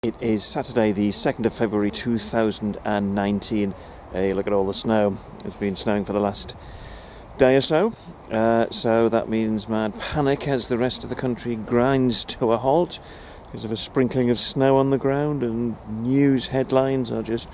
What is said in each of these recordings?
It is Saturday the 2nd of February 2019. Hey, look at all the snow. It's been snowing for the last day or so. So that means mad panic as the rest of the country grinds to a halt because of a sprinkling of snow on the ground, and news headlines are just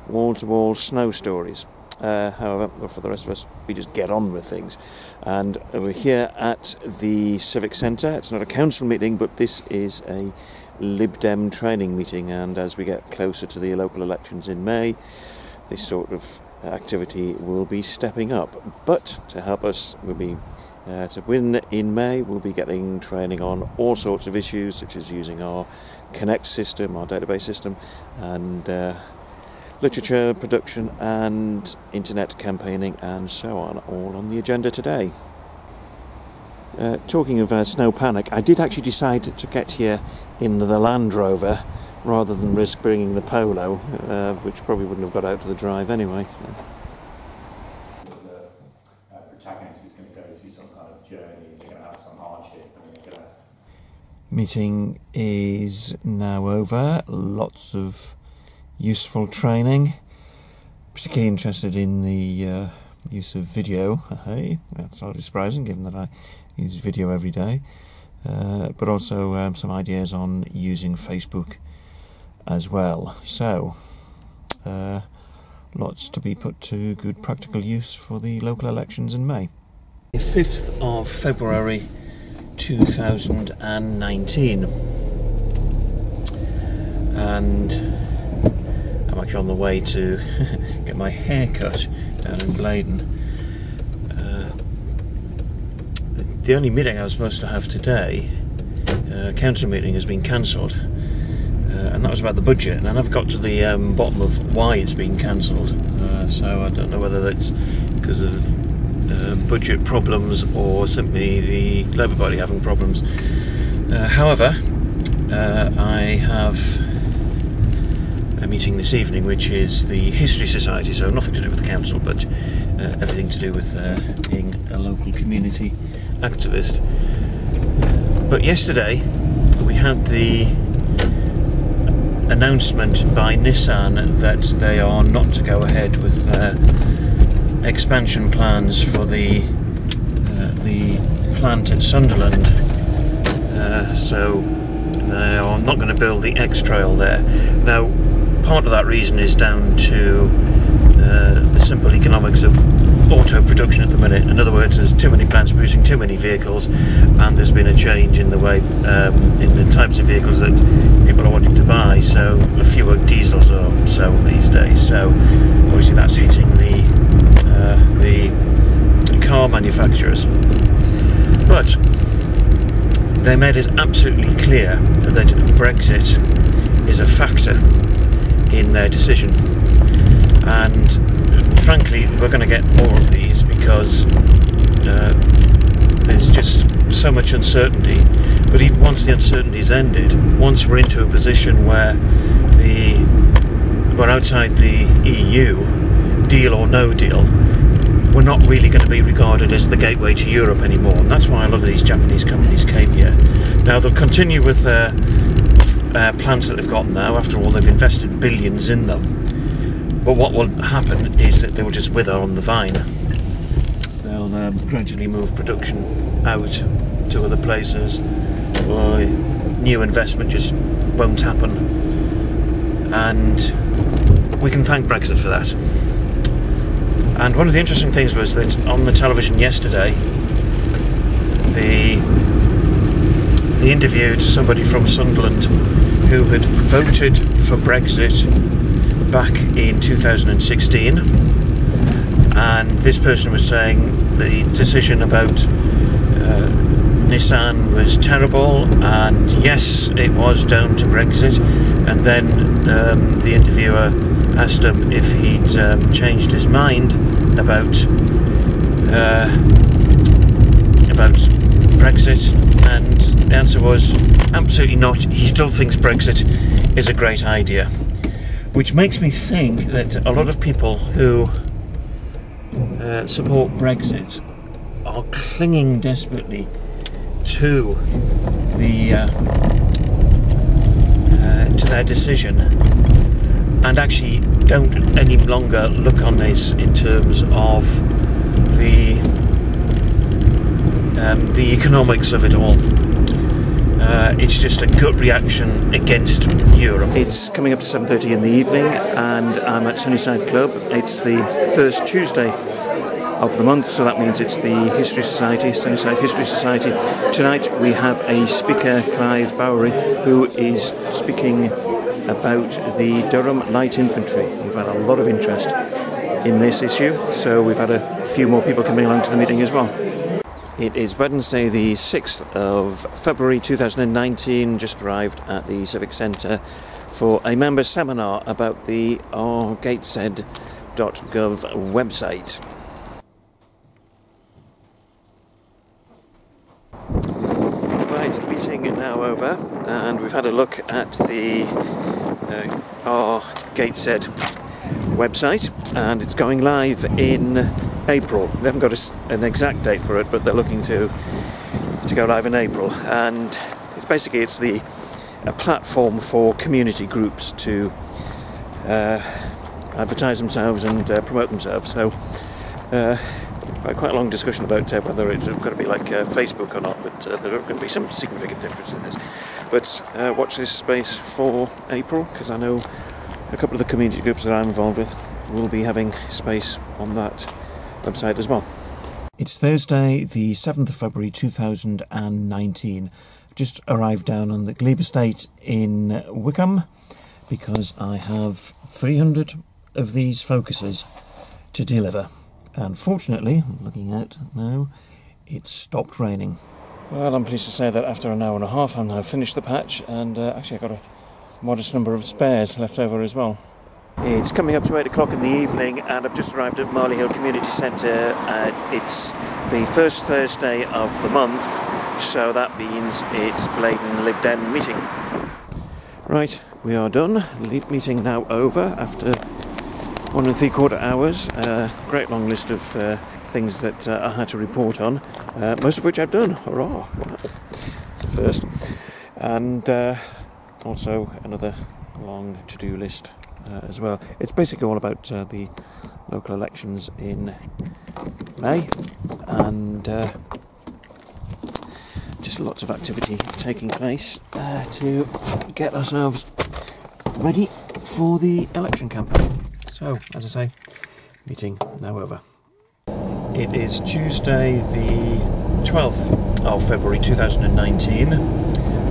wall-to-wall snow stories. However, for the rest of us, we just get on with things. And we're here at the Civic Centre. It's not a council meeting, but this is a Lib Dem training meeting, and as we get closer to the local elections in May, this sort of activity will be stepping up. But to help us, to win in May, we'll be getting training on all sorts of issues, such as using our Connect system, our database system, and literature production and internet campaigning and so on, all on the agenda today. Talking of snow panic, I did actually decide to get here in the Land Rover rather than risk bringing the Polo, which probably wouldn't have got out to the drive anyway. So. The protagonist is going to go through some kind of journey, and they're going to have some hardship, and they're going to... Meeting is now over. Lots of useful training. Particularly interested in the use of video. Hey, that's hardly surprising given that I use video every day. But also some ideas on using Facebook as well. So, lots to be put to good practical use for the local elections in May. The 5th of February 2019. And I'm actually on the way to get my hair cut down in Blaydon. The only meeting I was supposed to have today, council meeting, has been cancelled, and that was about the budget, and I never got to the bottom of why it's been cancelled, so I don't know whether that's because of budget problems or simply the Labour Party having problems. However, I have a meeting this evening which is the History Society, so nothing to do with the council, but everything to do with being a local community activist. But yesterday we had the announcement by Nissan that they are not to go ahead with expansion plans for the plant at Sunderland, so they are not going to build the X-Trail there. Now, part of that reason is down to the simple economics of auto production at the minute. In other words, there's too many plants producing too many vehicles, and there's been a change in the way in the types of vehicles that people are wanting to buy, so fewer diesels are sold these days. So obviously that's hitting the car manufacturers. But they made it absolutely clear that Brexit is a factor in their decision, and frankly we're going to get more of these because there's just so much uncertainty. But even once the uncertainty's ended, once we're into a position where we're outside the EU, deal or no deal, we're not really going to be regarded as the gateway to Europe anymore, and that's why a lot of these Japanese companies came here. Now they'll continue with their plants that they've got now. After all, they've invested billions in them. But what will happen is that they will just wither on the vine. They'll gradually move production out to other places, or new investment just won't happen. And we can thank Brexit for that. And one of the interesting things was that on the television yesterday, they interviewed somebody from Sunderland who had voted for Brexit back in 2016, and this person was saying the decision about Nissan was terrible, and yes, it was down to Brexit. And then the interviewer asked him if he'd changed his mind about Brexit, and the answer was absolutely not. He still thinks Brexit is a great idea, which makes me think that a lot of people who support Brexit are clinging desperately to the to their decision, and actually don't any longer look on this in terms of the economics of it all. It's just a gut reaction against Europe. It's coming up to 7:30 in the evening, and I'm at Sunnyside Club. It's the first Tuesday of the month, so that means it's the History Society, Sunnyside History Society. Tonight we have a speaker, Clive Bowery, who is speaking about the Durham Light Infantry. We've had a lot of interest in this issue, so we've had a few more people coming along to the meeting as well. It is Wednesday the 6th of February 2019, just arrived at the Civic Centre for a member seminar about the rgateshead.gov website. Right, meeting now over, and we've had a look at the rgateshead website, and it's going live in April. They haven't got an exact date for it, but they're looking to go live in April. And it's basically a platform for community groups to advertise themselves and promote themselves. So quite a long discussion about whether it's going to be like Facebook or not, but there are going to be some significant differences. But watch this space for April, because I know a couple of the community groups that I'm involved with will be having space on that website as well. It's Thursday the 7th of February 2019. Just arrived down on the Glebe estate in Wickham because I have 300 of these focuses to deliver, and fortunately, looking out now, it's stopped raining. Well, I'm pleased to say that after an hour and a half I've now finished the patch, and actually I've got a modest number of spares left over as well. It's coming up to 8 o'clock in the evening, and I've just arrived at Marley Hill Community Centre. It's the first Thursday of the month, so that means it's Blaydon Lib Dem meeting. Right, we are done. Meeting now over after 1 3/4 hours. Great long list of things that I had to report on, most of which I've done. Hurrah! It's the first. And also another long to-do list as well. It's basically all about the local elections in May, and just lots of activity taking place to get ourselves ready for the election campaign. So, as I say, meeting now over. It is Tuesday the 12th of February 2019.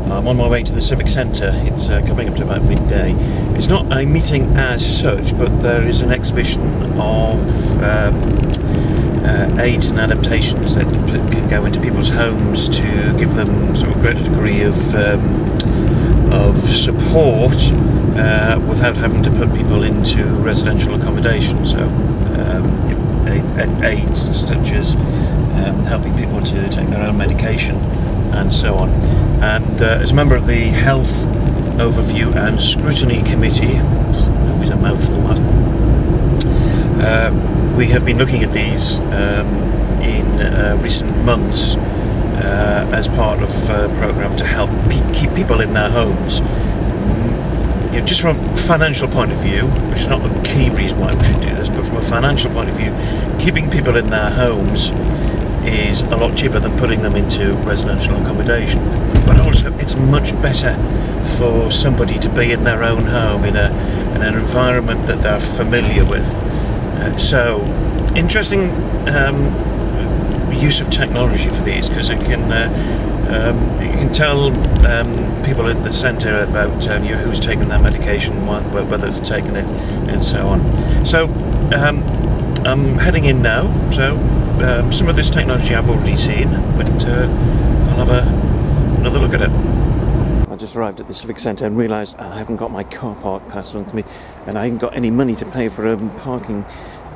I'm on my way to the Civic Centre. It's coming up to about midday. It's not a meeting as such, but there is an exhibition of aids and adaptations that can go into people's homes to give them sort of greater degree of support without having to put people into residential accommodation. So aids such as helping people to take their own medication and so on. And as a member of the Health Overview and Scrutiny Committee, always a mouthful that, we have been looking at these in recent months as part of a programme to help keep people in their homes. You know, just from a financial point of view, which is not the key reason why we should do this, but from a financial point of view, keeping people in their homes is a lot cheaper than putting them into residential accommodation. But also, it's much better for somebody to be in their own home in an environment that they're familiar with. So, interesting use of technology for these, because it can you can tell people in the centre about who's taken their medication, whether they've taken it, and so on. So I'm heading in now. So some of this technology I've already seen, but I'll have another look at it. I just arrived at the Civic Centre and realised I haven't got my car park pass with me, and I haven't got any money to pay for parking.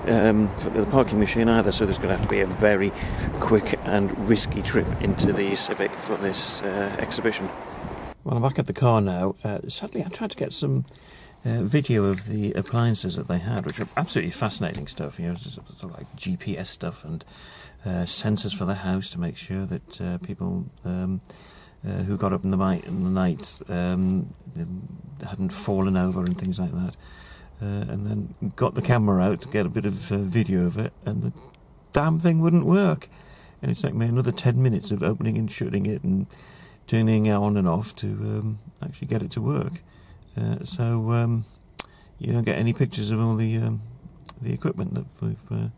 For the parking machine either, so there's going to have to be a very quick and risky trip into the Civic for this exhibition. Well, I'm back at the car now. Sadly, I tried to get some video of the appliances that they had, which are absolutely fascinating stuff. You know, sort of like GPS stuff and sensors for the house to make sure that people who got up in the night, hadn't fallen over and things like that, and then got the camera out to get a bit of video of it, and the damn thing wouldn't work. And it's taken me another 10 minutes of opening and shutting it and turning it on and off to actually get it to work. So you don't get any pictures of all the equipment that we've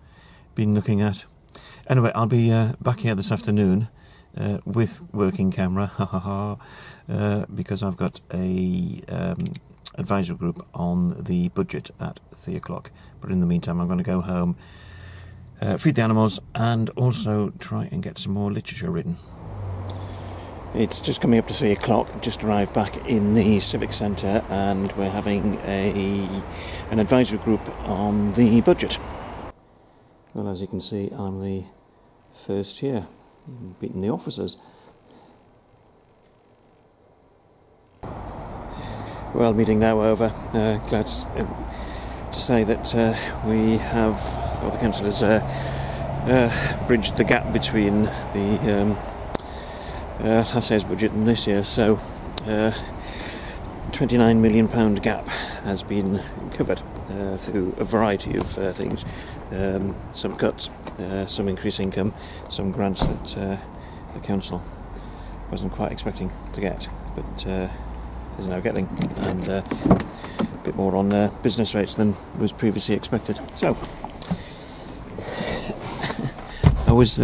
been looking at. Anyway, I'll be back here this afternoon with working camera, because I've got a advisory group on the budget at 3 o'clock. But in the meantime, I'm going to go home, feed the animals, and also try and get some more literature written. It's just coming up to 3 o'clock, just arrived back in the Civic Centre, and we're having an advisory group on the budget. Well, as you can see, I'm the first here, beating the officers. Well, meeting now over. Glad to say that we have, well, the councillors bridged the gap between the last year's budget and this year, so £29 million gap has been covered through a variety of things. Some cuts, some increased income, some grants that the council wasn't quite expecting to get, but is now getting, and a bit more on business rates than was previously expected. So I was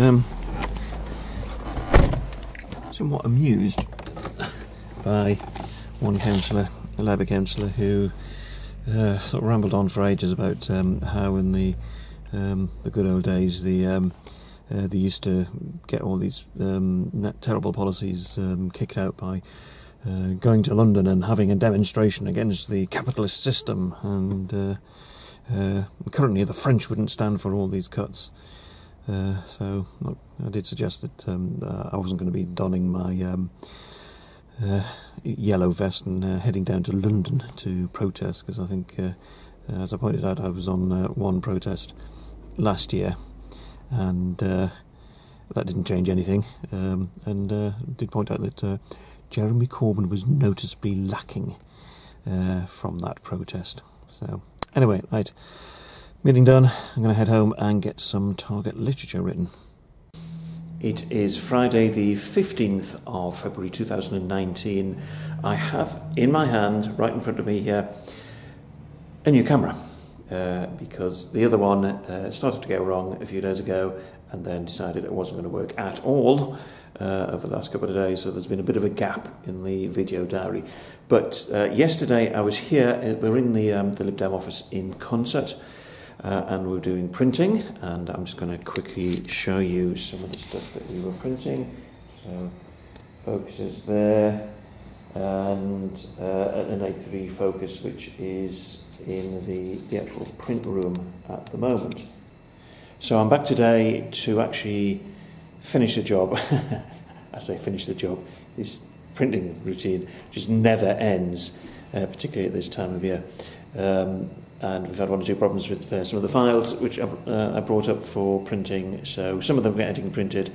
somewhat amused by one councillor, a Labour councillor, who sort of rambled on for ages about how in the good old days they used to get all these terrible policies kicked out by going to London and having a demonstration against the capitalist system, and currently the French wouldn't stand for all these cuts. So look, I did suggest that I wasn't going to be donning my yellow vest and heading down to London to protest, because I think, as I pointed out, I was on one protest last year, and that didn't change anything, and did point out that Jeremy Corbyn was noticeably lacking from that protest. So anyway, right, meeting done. I'm going to head home and get some target literature written. It is Friday the 15th of February 2019. I have in my hand, right in front of me here, a new camera, because the other one started to go wrong a few days ago and then decided it wasn't going to work at all over the last couple of days, so there's been a bit of a gap in the video diary. But yesterday I was here, we're in the Lib Dem office in concert, and we're doing printing, and I'm just going to quickly show you some of the stuff that we were printing. So focus is there, and an A3 focus, which is in the actual print room at the moment. So I'm back today to actually finish the job. I say finish the job. This printing routine just never ends, particularly at this time of year. And we've had one or two problems with some of the files which I brought up for printing. So some of them are getting printed,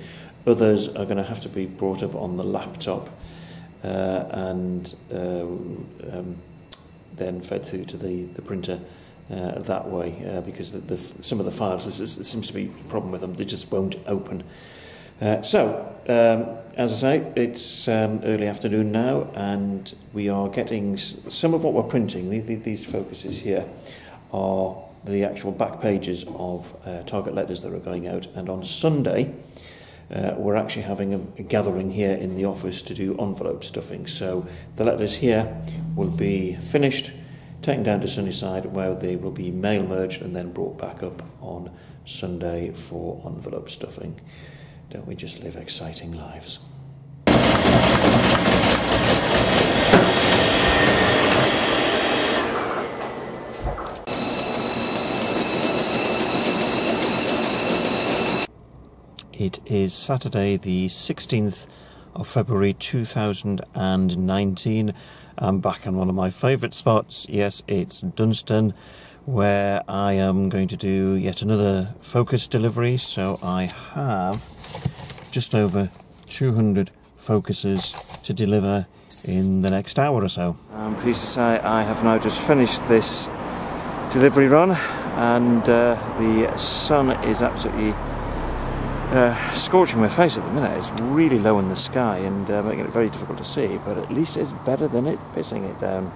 others are going to have to be brought up on the laptop and then fed through to the printer that way, because some of the files, there seems to be a problem with them, they just won't open. So, as I say, it's early afternoon now, and we are getting some of what we're printing. These focuses here are the actual back pages of target letters that are going out, and on Sunday we're actually having a gathering here in the office to do envelope stuffing. So the letters here will be finished, taken down to Sunnyside, where they will be mail merged and then brought back up on Sunday for envelope stuffing. Don't we just live exciting lives? It is Saturday the 16th of February 2019. I'm back on one of my favourite spots. Yes, it's Dunstan, where I am going to do yet another focus delivery. So I have just over 200 focuses to deliver in the next hour or so. I'm pleased to say I have now just finished this delivery run, and the sun is absolutely scorching my face at the minute. It's really low in the sky and making it very difficult to see, but at least it's better than it pissing it down.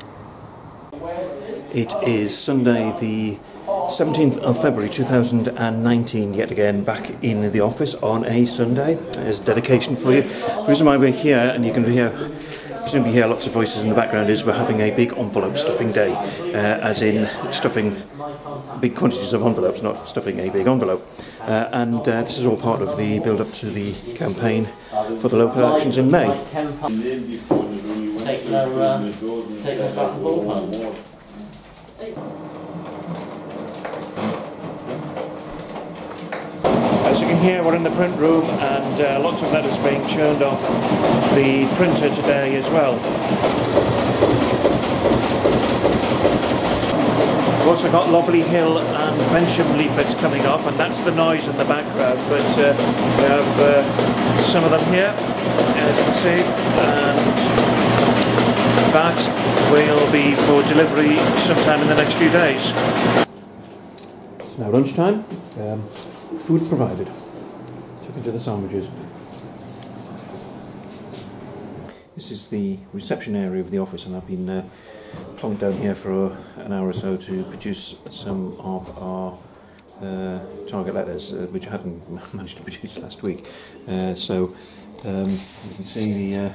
It is Sunday the 17th of February 2019, yet again back in the office on a Sunday. There's dedication for you. The reason why we're here, and you can presumably hear lots of voices in the background, is we're having a big envelope stuffing day, as in stuffing big quantities of envelopes, not stuffing a big envelope. And this is all part of the build-up to the campaign for the local elections in May. As you can hear, we're in the print room, and lots of letters being churned off the printer today as well. We've also got Lobley Hill and Bensham leaflets coming off, and that's the noise in the background, but we have some of them here, as you can see, and that will be for delivery sometime in the next few days. It's now lunchtime. Food provided. Taken to the sandwiches. This is the reception area of the office, and I've been plonked down here for an hour or so to produce some of our target letters, which I hadn't managed to produce last week. So you can see the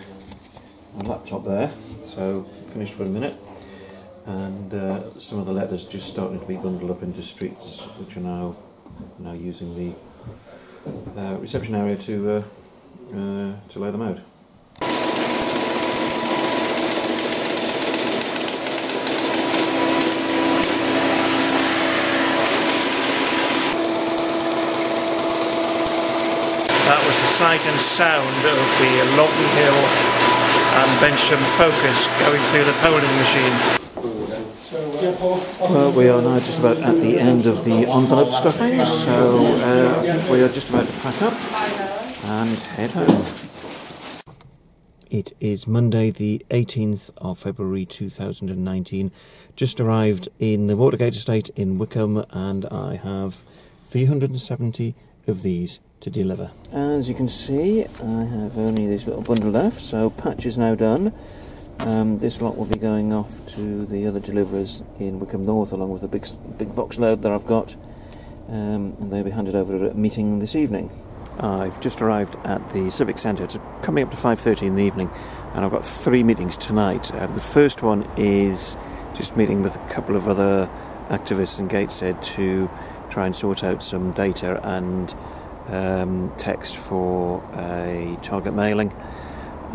my laptop there, so finished for a minute, and some of the letters just starting to be bundled up into streets, which are now using the reception area to lay them out. That was the sight and sound of the Lobley Hill and Bensham focus going through the polling machine. Well, we are now just about at the end of the envelope stuffing, so I think we are just about to pack up and head home. It is Monday the 18th of February 2019, just arrived in the Watergate estate in Wickham, and I have 370 of these to deliver. As you can see, I have only this little bundle left, so patch is now done. This lot will be going off to the other deliverers in Wickham North, along with a big box load that I've got, and they'll be handed over at a meeting this evening. I've just arrived at the Civic Centre. It's coming up to 5:30 in the evening, and I've got 3 meetings tonight. The first one is just meeting with a couple of other activists in Gateshead to try and sort out some data and text for a target mailing.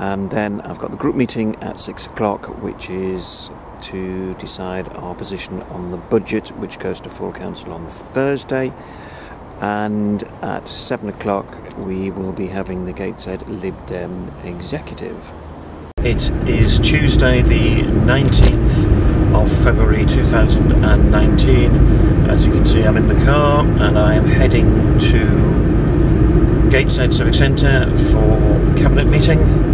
And then I've got the group meeting at 6 o'clock, which is to decide our position on the budget, which goes to full council on Thursday. And at 7 o'clock we will be having the Gateshead Lib Dem executive. It is Tuesday the 19th of February 2019. As you can see, I'm in the car and I am heading to Gateshead Civic Centre for cabinet meeting.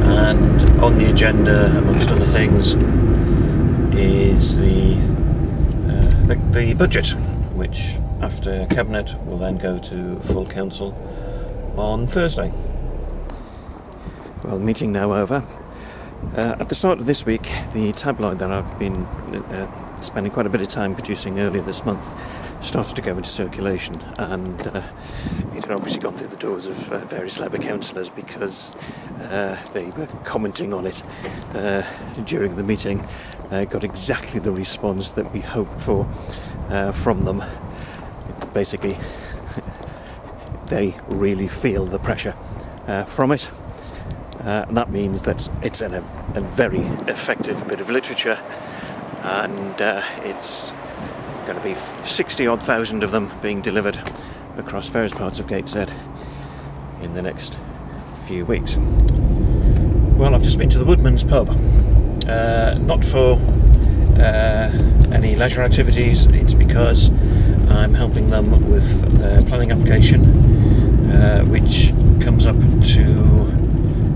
And on the agenda, amongst other things, is the budget, which after cabinet will then go to full council on Thursday. Well, meeting now over. At the start of this week, the tabloid that I've been spending quite a bit of time producing earlier this month started to go into circulation, and it had obviously gone through the doors of various Labour councillors because they were commenting on it during the meeting. Got exactly the response that we hoped for from them. Basically, they really feel the pressure from it. And that means that it's a very effective bit of literature, and it's going to be 60,000 of them being delivered across various parts of Gateshead in the next few weeks. Well, I've just been to the Woodman's pub, not for any leisure activities. It's because I'm helping them with their planning application, which comes up to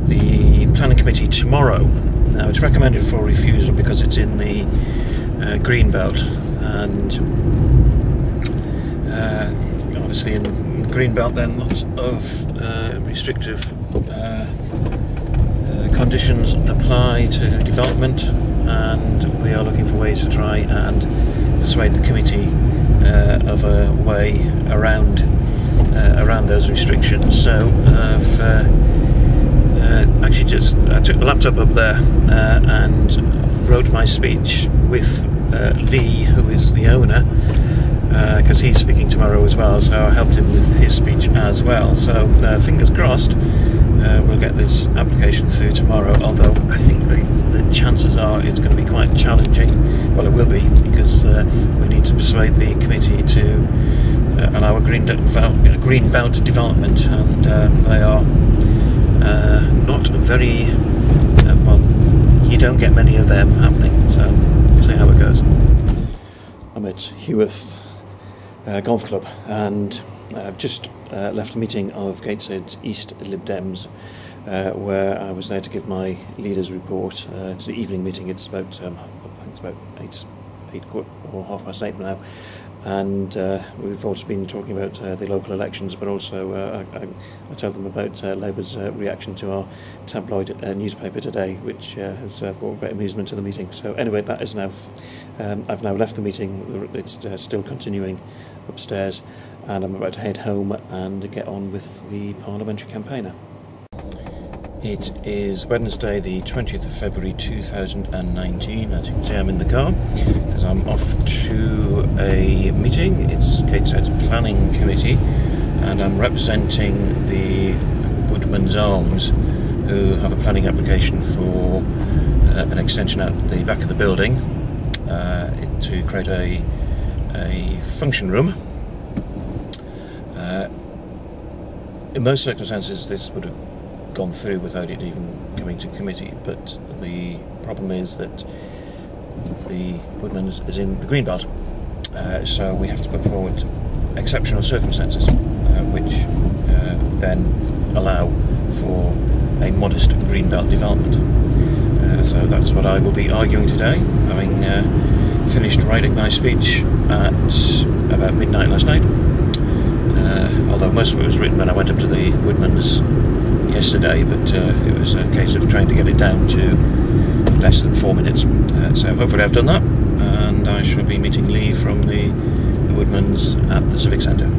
the planning committee tomorrow. Now it's recommended for refusal because it's in the green belt, and obviously in the green belt then lots of restrictive conditions apply to development, and we are looking for ways to try and persuade the committee of a way around those restrictions. So I've actually I took the laptop up there and wrote my speech with Lee, who is the owner, because he's speaking tomorrow as well, so I helped him with his speech as well. So fingers crossed we'll get this application through tomorrow, although I think the chances are it's going to be quite challenging. Well, it will be, because we need to persuade the committee to allow a green belt development, and they are not very well, you don't get many of them happening, so we'll see how it goes. I'm at Heworth Golf Club, and I've just left a meeting of Gateshead's East Lib Dems, where I was there to give my leaders' report. It's an evening meeting. It's about I think it's about 8 or 8:30 now, and we've also been talking about the local elections, but also I told them about Labour's reaction to our tabloid newspaper today, which has brought great amusement to the meeting. So anyway, that is now I've now left the meeting. It's still continuing upstairs, and I'm about to head home and get on with the parliamentary campaigner. It is Wednesday the 20th of February 2019. As you can see, I'm in the car because I'm off to a meeting. It's Gateshead's Planning Committee, and I'm representing the Woodman's Arms, who have a planning application for an extension out the back of the building to create a function room. In most circumstances this would have gone through without it even coming to committee, but the problem is that the Woodman's is in the greenbelt, so we have to put forward exceptional circumstances which then allow for a modest greenbelt development. So that's what I will be arguing today, having finished writing my speech at about midnight last night, although most of it was written when I went up to the Woodman's yesterday, but it was a case of trying to get it down to less than 4 minutes. So hopefully I've done that, and I shall be meeting Lee from the Woodman's at the Civic Centre.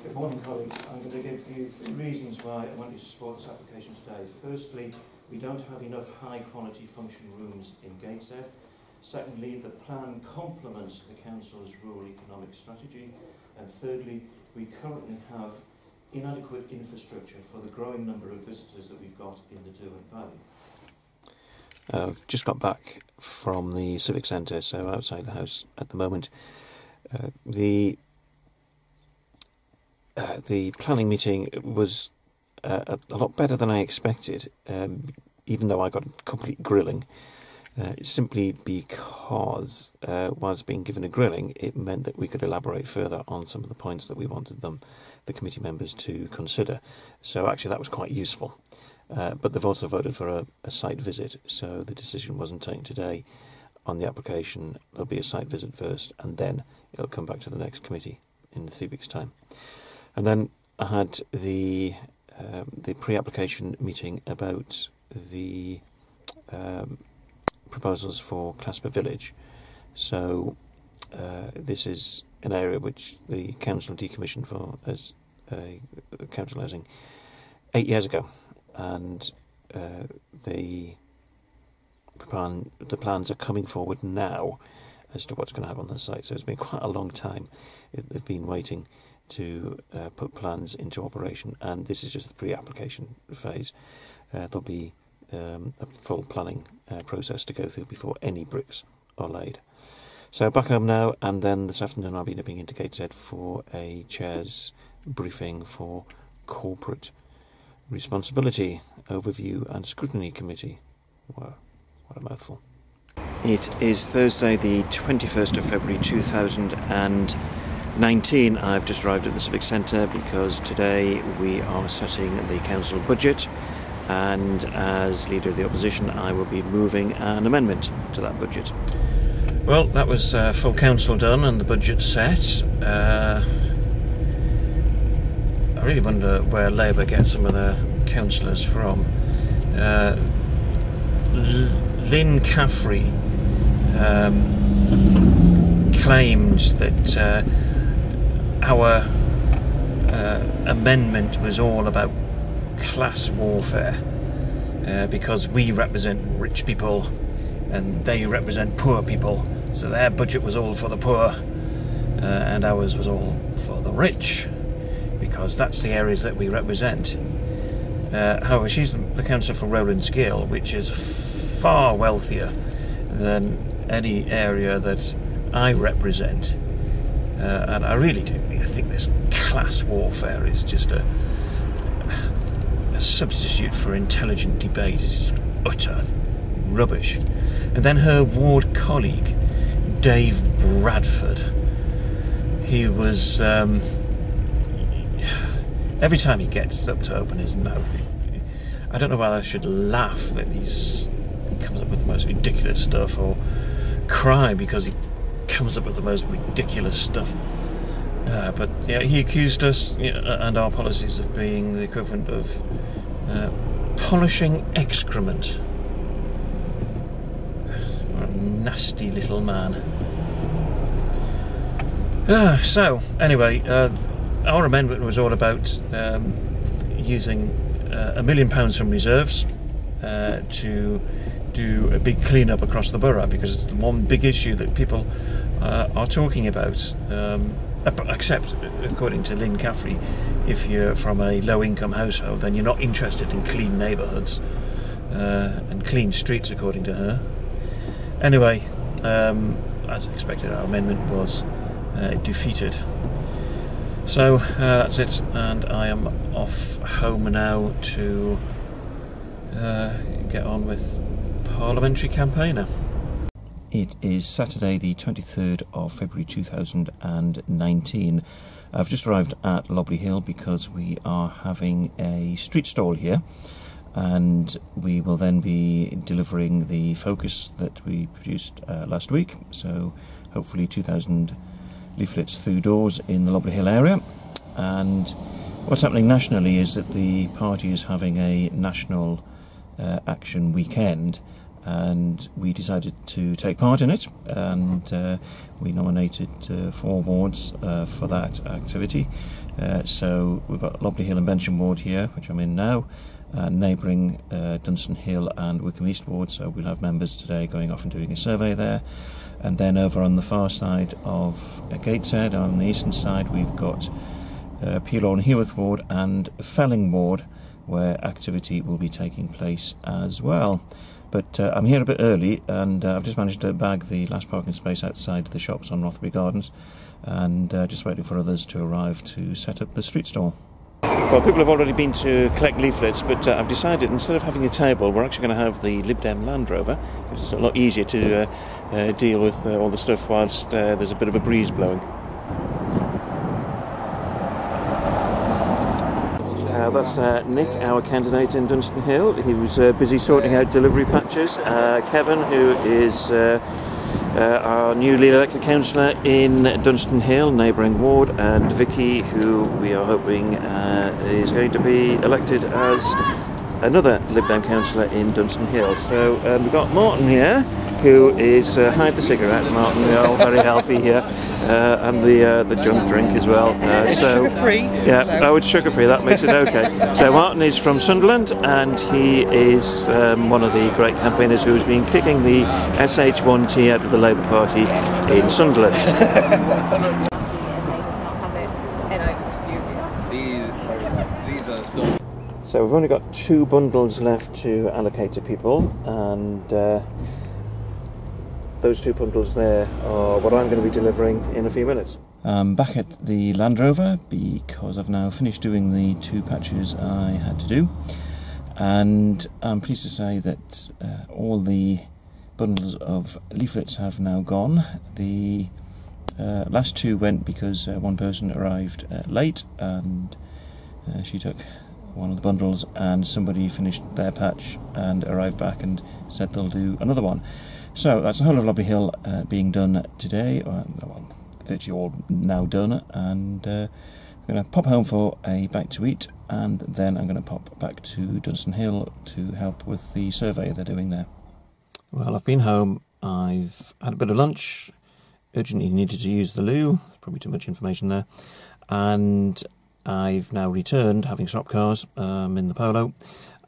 Good morning, colleagues. I'm going to give you 3 reasons why I want you to support this application today. Firstly, we don't have enough high-quality function rooms in Gateshead. Secondly, the plan complements the Council's rural economic strategy. And thirdly, we currently have inadequate infrastructure for the growing number of visitors that we've got in the Derwent Valley. I've just got back from the Civic Centre, so outside the house at the moment. The planning meeting was a lot better than I expected, even though I got a complete grilling. Simply because whilst being given a grilling, it meant that we could elaborate further on some of the points that we wanted the committee members to consider. So actually that was quite useful. But they've also voted for a site visit, so the decision wasn't taken today on the application. There'll be a site visit first, and then it'll come back to the next committee in 3 weeks' time. And then I had the pre-application meeting about the proposals for Clasper Village. So this is an area which the council decommissioned for as council housing 8 years ago, and the plans are coming forward now as to what's going to happen on the site. So it's been quite a long time they've been waiting to put plans into operation, and this is just the pre-application phase. There'll be a full planning process to go through before any bricks are laid. So back home now, and then this afternoon I'll be nipping into Gateshead for a chair's briefing for corporate responsibility, overview and scrutiny committee. Wow, what a mouthful. It is Thursday the 21st of February 2019, 2019. I've just arrived at the Civic Centre because today we are setting the council budget, and as Leader of the Opposition I will be moving an amendment to that budget. Well, that was full council done and the budget set. I really wonder where Labour gets some of their councillors from. Lynn Caffrey claimed that our amendment was all about class warfare because we represent rich people and they represent poor people, so their budget was all for the poor and ours was all for the rich because that's the areas that we represent. However, she's the councillor for Rowlands Gill, which is far wealthier than any area that I represent, and I really do think this class warfare is just a substitute for intelligent debate. It's utter rubbish. And then her ward colleague, Dave Bradford, he was every time he gets up to open his mouth, I don't know whether I should laugh that he comes up with the most ridiculous stuff, or cry because he comes up with the most ridiculous stuff. But yeah, he accused us and our policies of being the equivalent of polishing excrement. What a nasty little man. So, anyway, our amendment was all about using £1 million from reserves to do a big clean-up across the borough, because it's the one big issue that people are talking about. Except, according to Lynn Caffrey, if you're from a low-income household, then you're not interested in clean neighbourhoods and clean streets, according to her. Anyway, as expected, our amendment was defeated. So that's it, and I am off home now to get on with parliamentary campaigner. It is Saturday the 23rd of February 2019. I've just arrived at Lobley Hill because we are having a street stall here, and we will then be delivering the focus that we produced last week, so hopefully 2,000 leaflets through doors in the Lobley Hill area. And what's happening nationally is that the party is having a national action weekend, and we decided to take part in it, and we nominated 4 wards for that activity. So we've got Lobley Hill and Bensham ward here, which I'm in now, neighbouring Dunstan Hill and Wickham East ward, so we'll have members today going off and doing a survey there. And then over on the far side of Gateshead, on the eastern side, we've got Peelaw and Heworth ward and Felling ward, where activity will be taking place as well. But I'm here a bit early, and I've just managed to bag the last parking space outside the shops on Rothbury Gardens, and just waiting for others to arrive to set up the street stall. Well, people have already been to collect leaflets, but I've decided instead of having a table, we're actually going to have the Lib Dem Land Rover, which is a lot easier to deal with all the stuff whilst there's a bit of a breeze blowing. That's Nick, our candidate in Dunstan Hill. He was busy sorting out delivery patches. Kevin, who is our newly elected councillor in Dunstan Hill, neighbouring ward, and Vicky, who we are hoping is going to be elected as another Lib Dem councillor in Dunstan Hill. So we've got Martin here, who is hide the cigarette, Martin. We are all very healthy here, and the junk drink as well. So sugar-free. Yeah, oh, it's sugar-free. That makes it okay. So Martin is from Sunderland, and he is one of the great campaigners who has been kicking the SH1T out of the Labour Party in Sunderland. So we've only got 2 bundles left to allocate to people, and those 2 bundles there are what I'm going to be delivering in a few minutes. I'm back at the Land Rover because I've now finished doing the 2 patches I had to do, and I'm pleased to say that all the bundles of leaflets have now gone. The Last two went because one person arrived late, and she took one of the bundles, and somebody finished their patch and arrived back and said they'll do another one. So that's the whole of Lobby Hill being done today, well, virtually all now done, and I'm going to pop home for a bite to eat, and then I'm going to pop back to Dunstan Hill to help with the survey they're doing there. Well, I've been home, I've had a bit of lunch, urgently needed to use the loo, probably too much information there, and I've now returned, having swapped cars, in the Polo,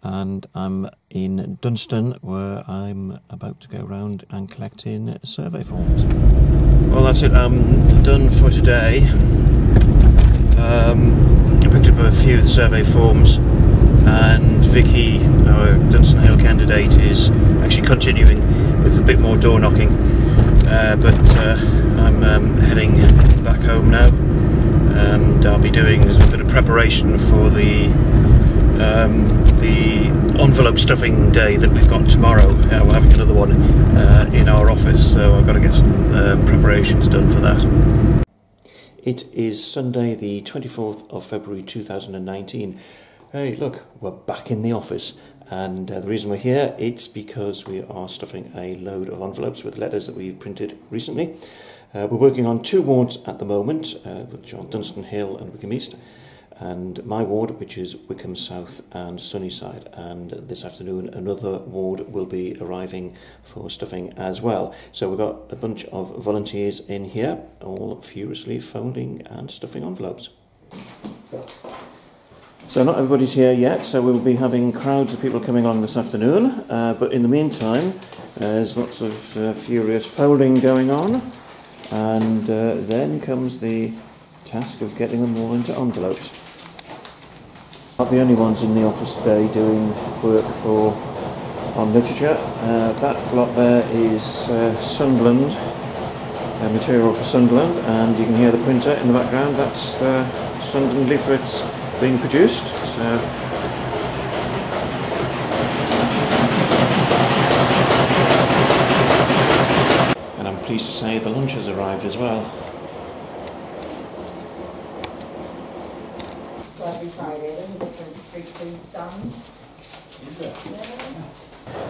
and I'm in Dunstan, where I'm about to go round and collect in survey forms. Well, that's it, I'm done for today. I picked up a few of the survey forms, and Vicky, our Dunstan Hill candidate, is actually continuing with a bit more door knocking, but I'm heading back home now, and I'll be doing a bit of preparation for the envelope stuffing day that we've got tomorrow. We're having another one in our office, so I've got to get some preparations done for that. It is Sunday the 24th of February 2019. Hey, look, we're back in the office, and the reason we're here, it's because we are stuffing a load of envelopes with letters that we've printed recently. We're working on two wards at the moment, which are Dunstan Hill and Wickham East, and my ward, which is Wickham South and Sunnyside, and this afternoon another ward will be arriving for stuffing as well. So we've got a bunch of volunteers in here, all furiously folding and stuffing envelopes. So not everybody's here yet, so we'll be having crowds of people coming along this afternoon, but in the meantime there's lots of furious folding going on, and then comes the task of getting them all into envelopes. Not the only ones in the office today doing work on literature. That lot there is Sunderland, material for Sunderland, and you can hear the printer in the background. That's Sunderland leaflets being produced. So and I'm pleased to say the lunch has arrived as well. So every Friday there's a different street food stand.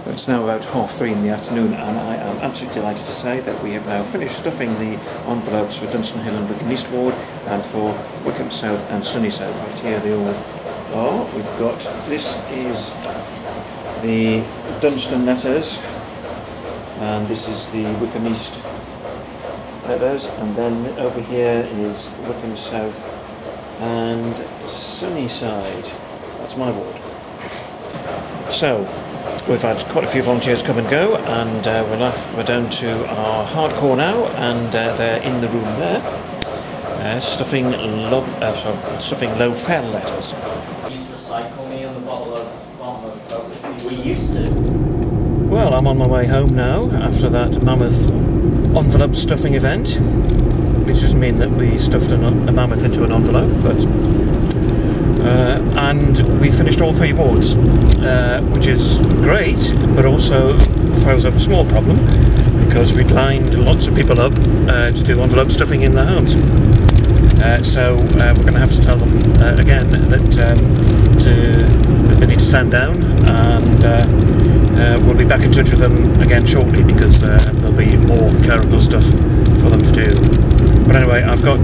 It's now about 3:30 in the afternoon, and I am absolutely delighted to say that we have now finished stuffing the envelopes for Dunstan Hill and Wickham East Ward, and for Wickham South and Sunnyside. In fact, here they all are. We've got, this is the Dunstan letters, and this is the Wickham East letters, and then over here is Wickham South and Sunnyside. That's my ward. So we've had quite a few volunteers come and go, and we're down to our hardcore now, and they're in the room there, stuffing low-fel letters. Use recycle me on the bottle of we used to. Well, I'm on my way home now after that mammoth envelope stuffing event, which doesn't mean that we stuffed a mammoth into an envelope, but and we finished all three wards, which is great, but also throws up a small problem, because we'd lined lots of people up to do envelope stuffing in their homes. So we're going to have to tell them again that they need to stand down, and we'll be back in touch with them again shortly, because there'll be more clerical stuff for them to do. But anyway, I've got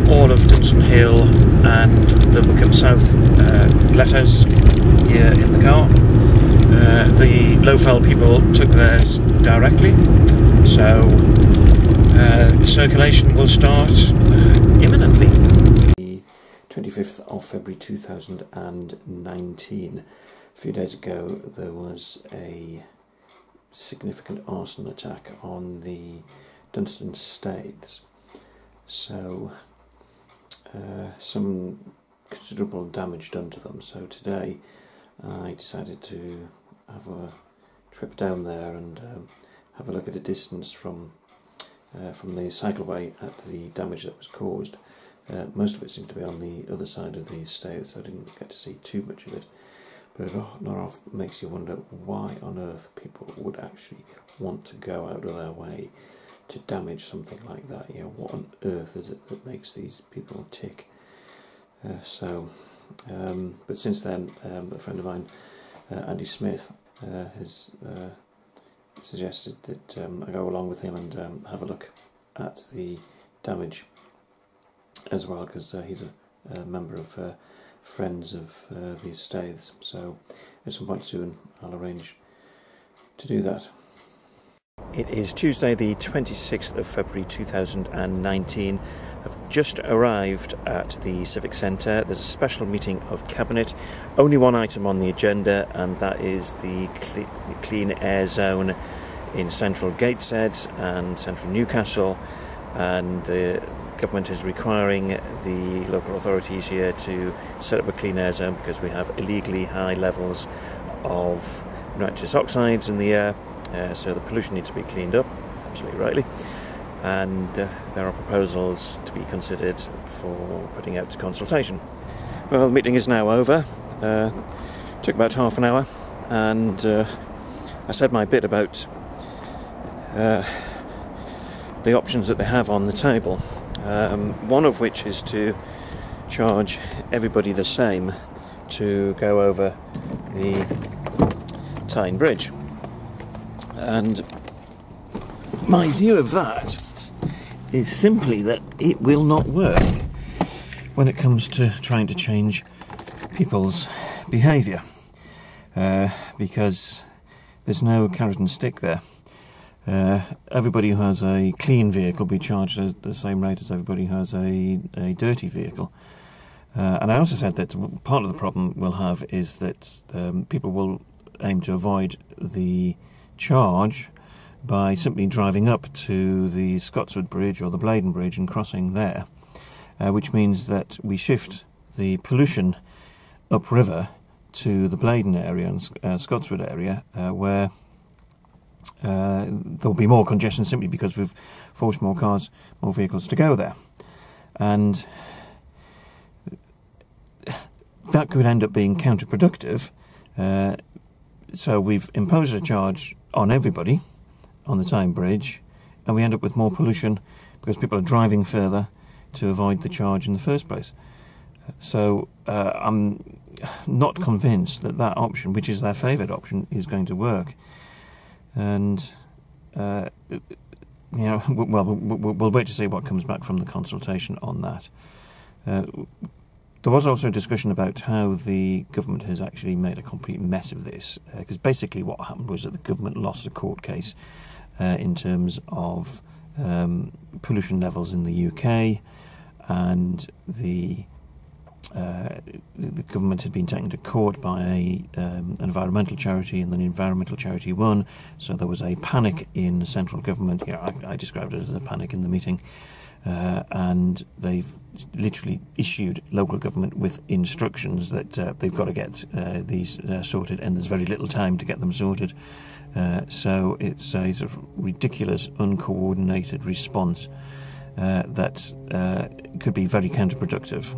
all of Dunstan Hill and the Wickham South letters here in the car. The low-fel people took theirs directly, so circulation will start imminently. The 25th of February 2019. A few days ago there was a significant arson attack on the Dunstan Staithes. So some considerable damage done to them. So today I decided to have a trip down there and have a look at a distance from the cycleway at the damage that was caused. Most of it seemed to be on the other side of the Staithes, so I didn't get to see too much of it. But it not often makes you wonder why on earth people would actually want to go out of their way to damage something like that. You know, what on earth is it that makes these people tick? But since then, a friend of mine, Andy Smith, has suggested that I go along with him and have a look at the damage as well, because he's a member of Friends of the Estates. So at some point soon I'll arrange to do that. It is Tuesday the 26th of February 2019. I've just arrived at the Civic Centre. There's a special meeting of Cabinet. Only one item on the agenda, and that is the clean air zone in central Gateshead and central Newcastle. And the government is requiring the local authorities here to set up a clean air zone because we have illegally high levels of nitrous oxides in the air. So the pollution needs to be cleaned up, absolutely rightly, and there are proposals to be considered for putting out to consultation. Well, the meeting is now over. Took about half an hour, and I said my bit about the options that they have on the table, one of which is to charge everybody the same to go over the Tyne Bridge. And my view of that is simply that it will not work when it comes to trying to change people's behaviour, because there's no carrot and stick there. Everybody who has a clean vehicle will be charged at the same rate as everybody who has a dirty vehicle. And I also said that part of the problem we'll have is that people will aim to avoid the charge by simply driving up to the Scotswood Bridge or the Bladen Bridge and crossing there, which means that we shift the pollution upriver to the Bladen area and Scotswood area, where there'll be more congestion simply because we've forced more vehicles to go there. And that could end up being counterproductive. So we've imposed a charge on everybody on the Tyne Bridge, and we end up with more pollution because people are driving further to avoid the charge in the first place. So I'm not convinced that that option, which is their favoured option, is going to work. And we'll wait to see what comes back from the consultation on that. There was also a discussion about how the government has actually made a complete mess of this, because basically what happened was that the government lost a court case in terms of pollution levels in the UK, and the government had been taken to court by an environmental charity, and then the environmental charity won, so there was a panic in central government. I described it as a panic in the meeting. And they've literally issued local government with instructions that they've got to get these sorted, and there's very little time to get them sorted. So it's a sort of ridiculous, uncoordinated response that could be very counterproductive,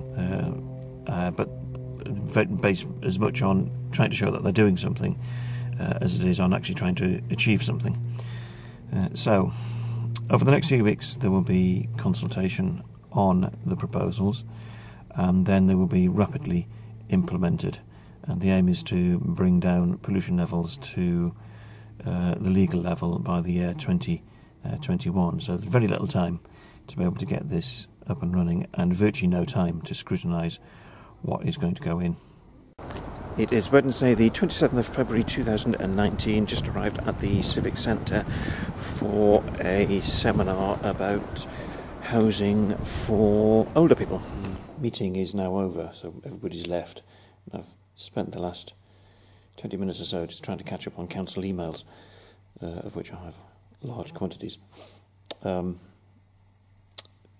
but based as much on trying to show that they're doing something as it is on actually trying to achieve something. So over the next few weeks there will be consultation on the proposals, and then they will be rapidly implemented, and the aim is to bring down pollution levels to the legal level by the year 2021. So there's very little time to be able to get this up and running, and virtually no time to scrutinise what is going to go in. It is Wednesday the 27th of February 2019, just arrived at the Civic Centre for a seminar about housing for older people. Meeting is now over, so everybody's left. I've spent the last 20 minutes or so just trying to catch up on council emails, of which I have large quantities.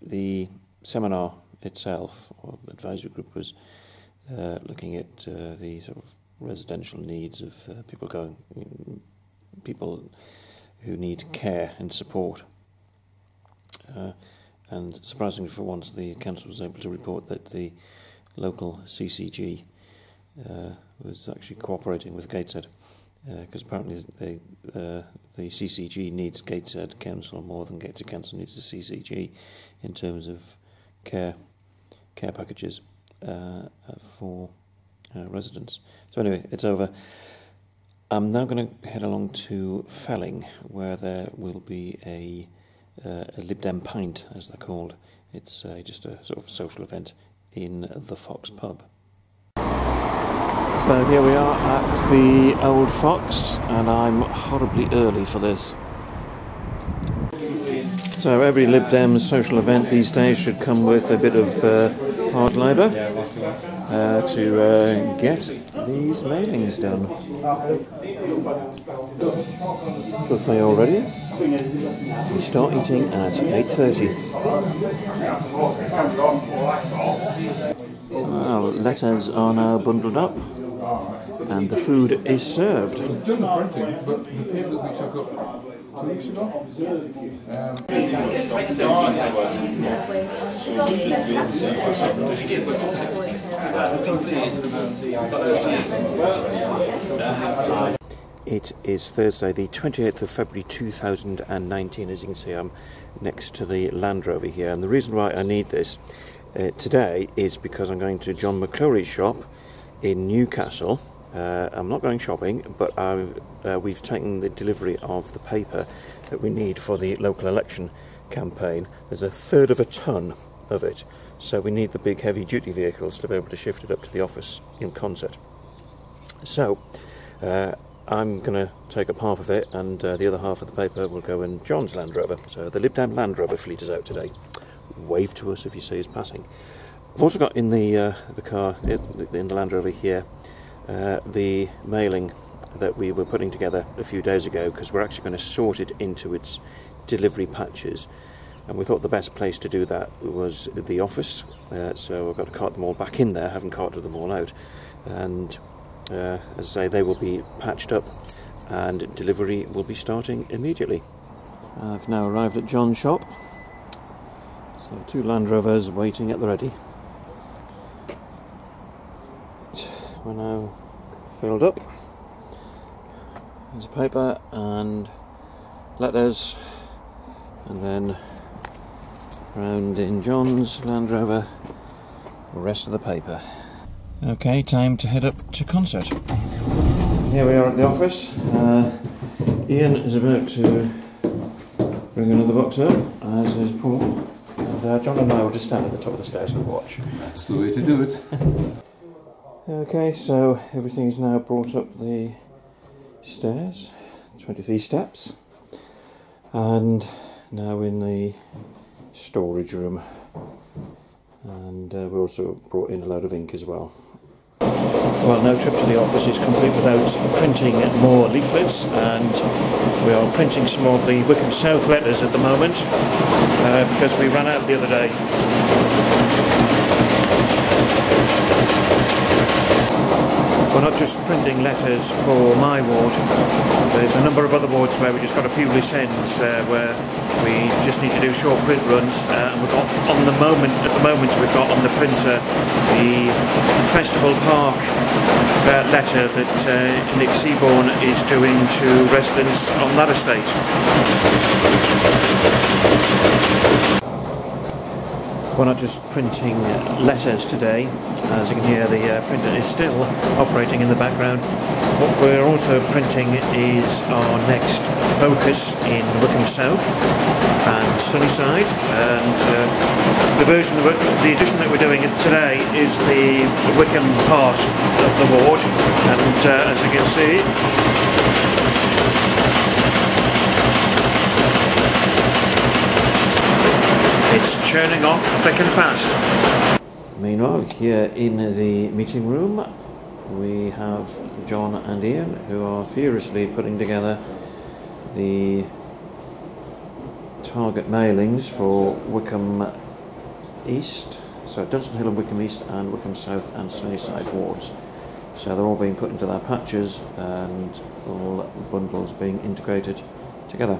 The seminar itself, or advisory group, was looking at the sort of residential needs of people who need care and support. And surprisingly for once, the council was able to report that the local CCG was actually cooperating with Gateshead because apparently the CCG needs Gateshead Council more than Gateshead Council needs the CCG in terms of care packages for residents. So anyway, it's over. I'm now going to head along to Felling, where there will be a Lib Dem pint, as they're called. It's just a sort of social event in the Fox pub. So here we are at the Old Fox, and I'm horribly early for this. So every Lib Dem social event these days should come with a bit of hard labour to get these mailings done. Buffet already. We start eating at 8:30. Well, letters are now bundled up and the food is served. We've done the printing, but the paper that we took up 2 weeks ago. It is Thursday, the 28th of February 2019. As you can see, I'm next to the Land Rover here, and the reason why I need this today is because I'm going to John McClory's shop in Newcastle. I'm not going shopping, but we've taken the delivery of the paper that we need for the local election campaign. There's 1/3 of a tonne of it, so we need the big heavy duty vehicles to be able to shift it up to the office in concert. So I'm going to take up half of it, and the other half of the paper will go in John's Land Rover. So the Lib Dem Land Rover fleet is out today. Wave to us if you see us passing. I've also got in the car, in the Land Rover here, the mailing that we were putting together a few days ago, because we're actually going to sort it into its delivery patches, and we thought the best place to do that was the office. So I've got to cart them all back in there, haven't carted them all out, and as I say, they will be patched up and delivery will be starting immediately. I've now arrived at John's shop, so 2 Land Rovers waiting at the ready. We're now filled up. There's paper and letters, and then round in John's Land Rover, the rest of the paper. Okay, time to head up to concert. Here we are at the office. Ian is about to bring another box up, as is Paul. And John and I will just stand at the top of the stairs and watch. That's the way to do it. Okay, so everything's now brought up the stairs, 23 steps, and now in the storage room. And we also brought in a load of ink as well. Well, no trip to the office is complete without printing more leaflets, and we are printing some of the Wycombe South letters at the moment because we ran out the other day. We're not just printing letters for my ward. There's a number of other wards where we just got a few loose ends where we just need to do short print runs. And we've got at the moment we've got on the printer the Festival Park letter that Nick Seaborn is doing to residents on that estate. We're not just printing letters today. As you can hear, the printer is still operating in the background. What we're also printing is our next focus in Wycombe South and Sunnyside, and the edition that we're doing today is the Wycombe part of the ward, and as you can see, it's churning off thick and fast. Meanwhile, here in the meeting room, we have John and Ian, who are furiously putting together the target mailings for Wycombe East, so Dunstan Hill and Wycombe East and Wycombe South and Sunnyside wards. So they're all being put into their patches and all bundles being integrated together.